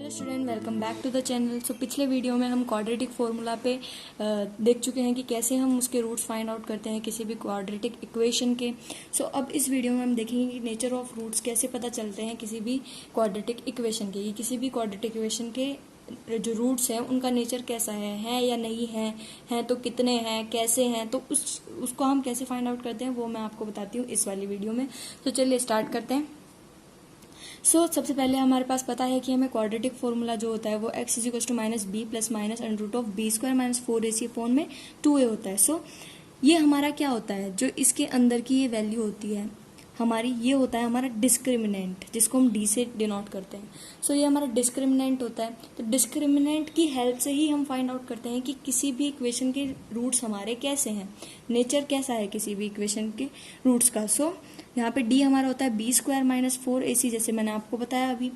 Hello student, welcome back to the channel. So पिछले video में हम क्वाड्रेटिक फॉर्मूला पे देख चुके हैं कि कैसे हम उसके रूट्स फाइंड आउट करते हैं किसी भी क्वाड्रेटिक इक्वेशन के। सो अब इस वीडियो में हम देखेंगे कि नेचर ऑफ रूट्स कैसे पता चलते हैं किसी भी क्वाड्रेटिक इक्वेशन के। किसी भी क्वाड्रेटिक इक्वेशन के जो रूट्स हैं उनका नेचर कैसा है या नहीं है तो कितने हैं, कैसे हैं, तो उसको हम कैसे फाइंड आउट करते हैं वो मैं आपको बताती हूँ इस वाली वीडियो में। तो चलिए स्टार्ट करते हैं। सबसे पहले हमारे पास पता है कि हमें क्वाड्रेटिक फॉर्मूला जो होता है वो x is equal to minus b plus minus under root of b square minus 4ac upon में 2a होता है। ये हमारा क्या होता है, जो इसके अंदर की ये वैल्यू होती है हमारी, ये होता है हमारा डिस्क्रिमिनेंट, जिसको हम d से डिनोट करते हैं। ये हमारा डिस्क्रिमिनेंट होता है। तो डिस्क्रिमिनेंट की हेल्प से ही हम फाइंड आउट करते हैं कि किसी भी इक्वेशन के रूट्स हमारे कैसे हैं, नेचर कैसा है किसी भी इक्वेशन के रूट्स का। यहाँ पे d हमारा होता है बी स्क्वायर माइनस 4ac, जैसे मैंने आपको बताया अभी।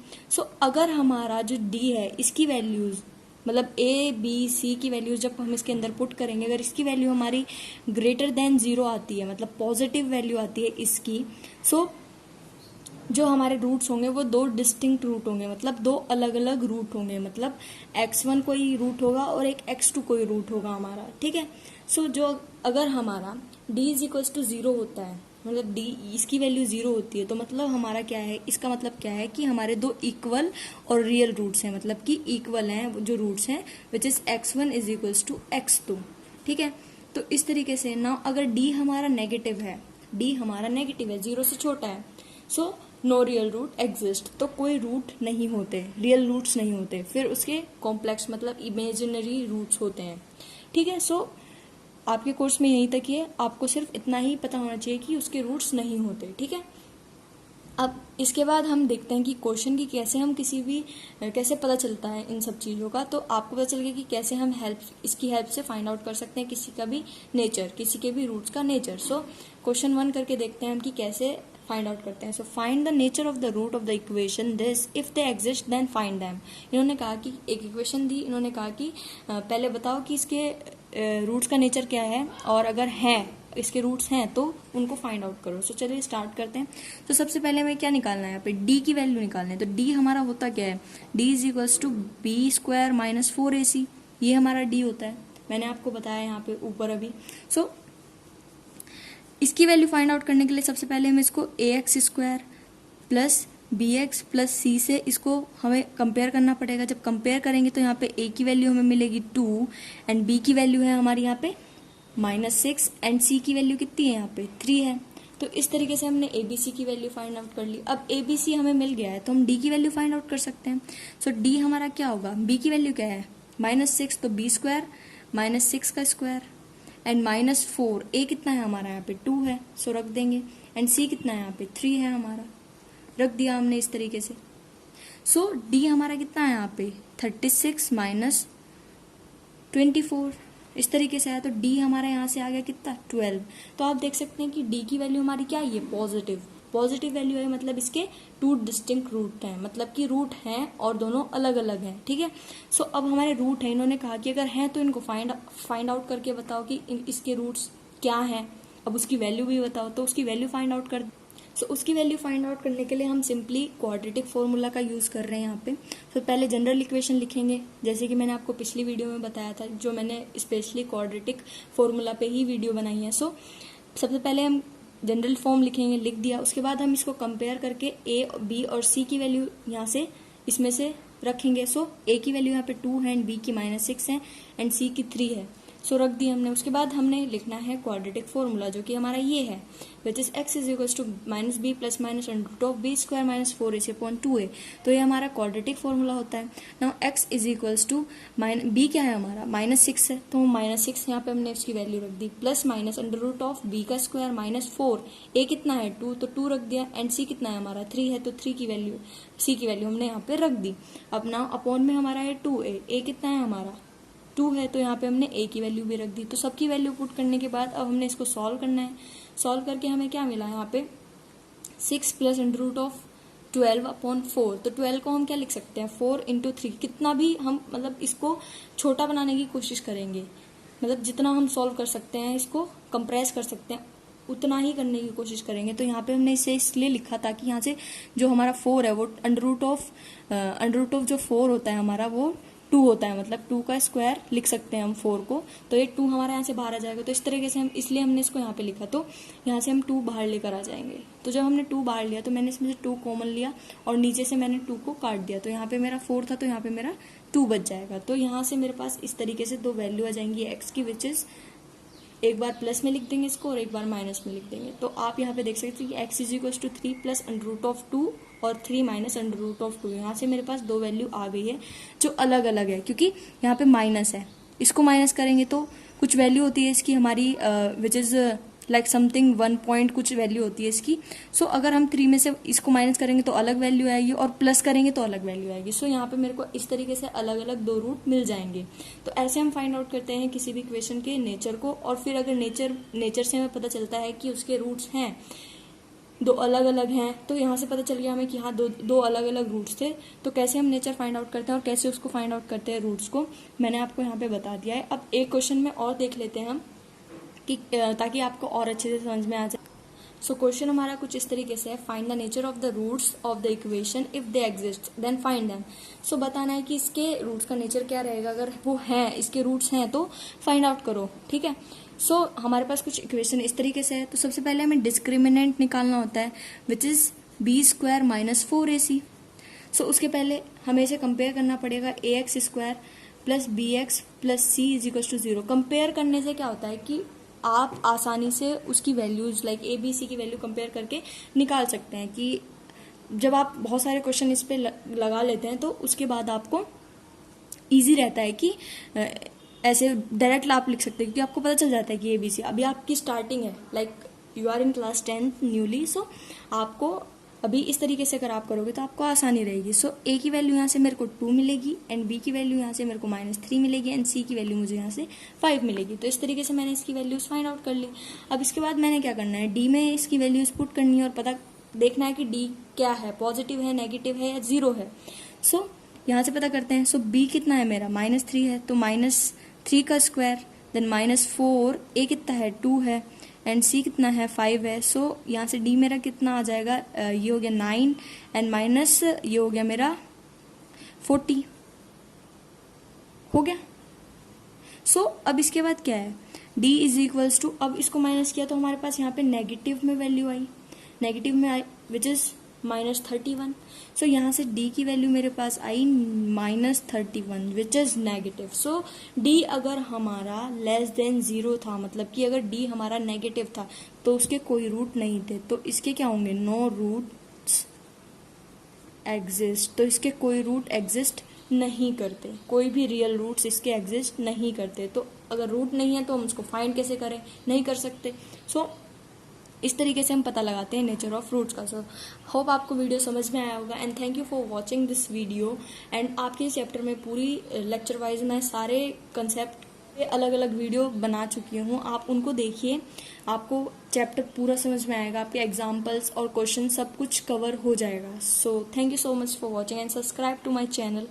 अगर हमारा जो d है इसकी वैल्यूज मतलब a b c की वैल्यूज जब हम इसके अंदर पुट करेंगे, अगर इसकी वैल्यू हमारी ग्रेटर देन 0 आती है, मतलब पॉजिटिव वैल्यू आती है इसकी, जो हमारे रूट्स होंगे वो दो डिस्टिंक्ट रूट होंगे, मतलब दो अलग अलग रूट होंगे। मतलब x1 कोई रूट होगा और एक x2 कोई रूट होगा हमारा, ठीक है। जो अगर हमारा d इज इक्वल टू 0 होता है, मतलब d इसकी वैल्यू 0 होती है, तो मतलब हमारा क्या है, इसका मतलब क्या है कि हमारे दो इक्वल और रियल रूट्स हैं, मतलब कि इक्वल हैं जो रूट्स हैं, which is x1 is equal to x2, ठीक है। तो इस तरीके से ना अगर d हमारा नेगेटिव है, d हमारा नेगेटिव है, 0 से छोटा है, नो रियल रूट एग्जिस्ट, तो कोई रूट नहीं होते, रियल रूट्स नहीं होते, फिर उसके कॉम्प्लेक्स मतलब इमेजिनरी रूट्स होते हैं, ठीक है। आपके कोर्स में यहीं तक ही है, आपको सिर्फ इतना ही पता होना चाहिए कि उसके रूट्स नहीं होते, ठीक है। अब इसके बाद हम देखते हैं कि क्वेश्चन की कैसे हम कैसे पता चलता है इन सब चीज़ों का। तो आपको पता चल गया कि कैसे हम इसकी हेल्प से फाइंड आउट कर सकते हैं किसी का भी नेचर, किसी के भी रूट्स का नेचर। क्वेश्चन 1 करके देखते हैं हम कि कैसे फाइंड आउट करते हैं। Find the nature of the root of the equation this, if they exist then find them. इन्होंने कहा कि एक इक्वेशन दी, इन्होंने कहा कि पहले बताओ कि इसके रूट्स का नेचर क्या है, और अगर है इसके रूट्स हैं तो उनको फाइंड आउट करो। चलिए स्टार्ट करते हैं। सबसे पहले हमें क्या निकालना है, यहाँ पे d की वैल्यू निकालना है। तो d हमारा होता क्या है, d is equals to b square minus 4ac, ये हमारा d होता है, मैंने आपको बताया यहाँ पे ऊपर अभी। इसकी वैल्यू फाइंड आउट करने के लिए सबसे पहले हम इसको ax square plus bx plus c से इसको हमें कंपेयर करना पड़ेगा। जब कंपेयर करेंगे तो यहाँ पे a की वैल्यू हमें मिलेगी 2 एंड b की वैल्यू है हमारी यहाँ पे -6 एंड c की वैल्यू कितनी है यहाँ पे 3 है। तो इस तरीके से हमने abc की वैल्यू फाइंड आउट कर ली। अब abc हमें मिल गया है तो हम d की वैल्यू फाइंड आउट कर सकते हैं। d हमारा क्या होगा, b की वैल्यू क्या है -6, तो b स्क्वायर -6 का स्क्वायर एंड -4, a कितना है हमारा यहाँ पे 2 है, रख देंगे, एंड c कितना है यहाँ पे 3 है हमारा, रख दिया हमने इस तरीके से। d हमारा कितना है यहाँ पे 36 माइनस 24, इस तरीके से आया। तो d हमारा यहाँ से आ गया कितना 12। तो आप देख सकते हैं कि d की वैल्यू हमारी क्या है, ये पॉजिटिव वैल्यू है, मतलब इसके 2 डिस्टिंक्ट रूट हैं, मतलब कि रूट हैं और दोनों अलग अलग हैं, ठीक है। अब हमारे रूट हैं, इन्होंने कहा कि अगर हैं तो इनको फाइंड आउट करके बताओ कि इसके रूट्स क्या हैं। अब उसकी वैल्यू भी बताओ, तो उसकी वैल्यू फाइंड आउट कर उसकी वैल्यू फाइंड आउट करने के लिए हम सिंपली क्वाड्रेटिक फॉर्मूला का यूज कर रहे हैं यहाँ पे। पहले जनरल इक्वेशन लिखेंगे, जैसे कि मैंने आपको पिछली वीडियो में बताया था, जो मैंने स्पेशली क्वाड्रेटिक फॉर्मूला पे ही वीडियो बनाई है। सबसे पहले हम जनरल फॉर्म लिखेंगे, लिख दिया। उसके बाद हम इसको कंपेयर करके a, b और c की वैल्यू यहाँ से इसमें से रखेंगे। a की वैल्यू यहाँ पे 2 है एंड b की -6 है एंड c की 3 है, रख दी हमने। उसके बाद हमने लिखना है क्वाड्रेटिक फॉर्मूला, जो कि हमारा ये है, which is x is equal to -b plus minus under root of b square minus 4ac upon 2a। तो ये हमारा क्वाड्रेटिक फॉर्मूला होता है। Now x is equal to b क्या है हमारा -6 है, तो -6 यहाँ पे हमने इसकी वैल्यू रख दी, plus minus under root of b का स्क्वायर माइनस 4, a कितना है 2, तो 2 रख दिया, एंड c कितना है हमारा 3 है, तो 3 की वैल्यू c की वैल्यू हमने यहाँ पे रख दी। अब ना अपॉन में हमारा है 2a कितना है हमारा 2 है, तो यहाँ पे हमने a की वैल्यू भी रख दी। तो सबकी वैल्यू पुट करने के बाद अब हमने इसको सॉल्व करना है। सॉल्व करके हमें क्या मिला यहाँ पे 6 plus under root of 12 upon 4। तो 12 को हम क्या लिख सकते हैं 4 इंटू 3, कितना भी हम मतलब इसको छोटा बनाने की कोशिश करेंगे, मतलब जितना हम सॉल्व कर सकते हैं इसको कंप्रेस कर सकते हैं उतना ही करने की कोशिश करेंगे। तो यहाँ पे हमने इसे इसलिए लिखा ताकि यहाँ से जो हमारा 4 है वो अंडर रूट ऑफ जो 4 होता है हमारा वो 2 होता है, मतलब 2 का स्क्वायर लिख सकते हैं हम 4 को। तो ये 2 हमारा यहाँ से बाहर आ जाएगा। तो इस तरीके से हम, इसलिए हमने इसको यहाँ पे लिखा। तो यहाँ से हम 2 बाहर लेकर आ जाएंगे। तो जब हमने 2 बाहर लिया तो मैंने इसमें से 2 कॉमन लिया और नीचे से मैंने 2 को काट दिया। तो यहाँ पे मेरा 4 था, तो यहाँ पे मेरा 2 बच जाएगा। तो यहाँ से मेरे पास इस तरीके से 2 वैल्यू आ जाएंगी एक्स की, विच इज एक बार प्लस में लिख देंगे इसको और एक बार माइनस में लिख देंगे। तो आप यहाँ पे देख सकते हैं कि x is equal to 3 plus under root of 2 और 3 माइनस अंडर रूट ऑफ 2। यहाँ से मेरे पास 2 वैल्यू आ गई है जो अलग अलग है, क्योंकि यहाँ पे माइनस है। इसको माइनस करेंगे तो कुछ वैल्यू होती है इसकी हमारी, which is like something 1 point कुछ वैल्यू होती है इसकी। सो अगर हम 3 में से इसको माइनस करेंगे तो अलग वैल्यू आएगी और प्लस करेंगे तो अलग वैल्यू आएगी। सो यहाँ पे मेरे को इस तरीके से अलग अलग 2 रूट मिल जाएंगे। तो ऐसे हम फाइंड आउट करते हैं किसी भी इक्वेशन के नेचर को। और फिर अगर नेचर से हमें पता चलता है कि उसके रूट्स हैं 2 अलग अलग हैं, तो यहाँ से पता चल गया हमें कि हाँ दो अलग अलग रूट्स थे। तो कैसे हम नेचर फाइंड आउट करते हैं और कैसे उसको फाइंड आउट करते हैं रूट्स को, मैंने आपको यहाँ पे बता दिया है। अब एक क्वेश्चन में और देख लेते हैं हम कि ताकि आपको और अच्छे से समझ में आ जाए। सो क्वेश्चन हमारा कुछ इस तरीके से है, find the nature of the roots of the equation if they exist then find them. So बताना है कि इसके रूट्स का नेचर क्या रहेगा, अगर वो हैं, इसके रूट्स हैं तो फाइंड आउट करो, ठीक है। सो हमारे पास कुछ इक्वेशन इस तरीके से है। तो सबसे पहले हमें डिस्क्रिमिनेंट निकालना होता है, which is b² minus 4ac। सो उसके पहले हमें इसे कंपेयर करना पड़ेगा ax² plus bx plus c is equal to 0। Compare करने से क्या होता है कि आप आसानी से उसकी values like a b c की वैल्यू कंपेयर करके निकाल सकते हैं। कि जब आप बहुत सारे क्वेश्चन इस पे लगा लेते हैं तो उसके बाद आपको इजी रहता है कि ऐसे डायरेक्ट आप लिख सकते हैं, क्योंकि आपको पता चल जाता है कि ए बी सी। अभी आपकी स्टार्टिंग है, like you are in class 10 newly, so आपको अभी इस तरीके से अगर आप करोगे तो आपको आसानी रहेगी। सो ए की वैल्यू यहाँ से मेरे को 2 मिलेगी एंड बी की वैल्यू यहाँ से मेरे को -3 मिलेगी एंड सी की वैल्यू मुझे यहाँ से 5 मिलेगी। तो इस तरीके से मैंने इसकी वैल्यूज फाइंड आउट कर ली। अब इसके बाद मैंने क्या करना है, डी में इसकी वैल्यूज पुट करनी है और पता देखना है कि डी क्या है, पॉजिटिव है, नेगेटिव है या 0 है। सो यहाँ से पता करते हैं। सो बी कितना है मेरा, -3 है, तो -3 का स्क्वायर देन -4, ए कितना है 2 है एंड सी कितना है 5 है। सो यहाँ से डी मेरा कितना आ जाएगा, ये हो गया 9 एंड माइनस ये हो गया मेरा 40 हो गया। सो अब इसके बाद क्या है, d इज इक्वल्स टू, अब इसको माइनस किया तो हमारे पास यहाँ पे नेगेटिव में वैल्यू आई, नेगेटिव में आई विच इज -31। सो यहाँ से d की वैल्यू मेरे पास आई -31 which is negative. So d अगर हमारा लेस देन 0 था, मतलब कि अगर d हमारा नेगेटिव था तो उसके कोई रूट नहीं थे, तो इसके क्या होंगे, नो रूट्स एग्जिस्ट। तो इसके कोई रूट एग्जिस्ट नहीं करते, कोई भी रियल रूट्स इसके एग्जिस्ट नहीं करते। तो अगर रूट नहीं है तो हम उसको फाइंड कैसे करें, नहीं कर सकते। सो इस तरीके से हम पता लगाते हैं नेचर ऑफ रूट्स का। सो होप आपको वीडियो समझ में आया होगा and thank you for watching this video. And आपके इस चैप्टर में पूरी लेक्चर वाइज मैं सारे कंसेप्ट अलग अलग वीडियो बना चुकी हूँ, आप उनको देखिए, आपको चैप्टर पूरा समझ में आएगा, आपके एग्जाम्पल्स और क्वेश्चन सब कुछ कवर हो जाएगा। So thank you so much for watching and subscribe to my channel.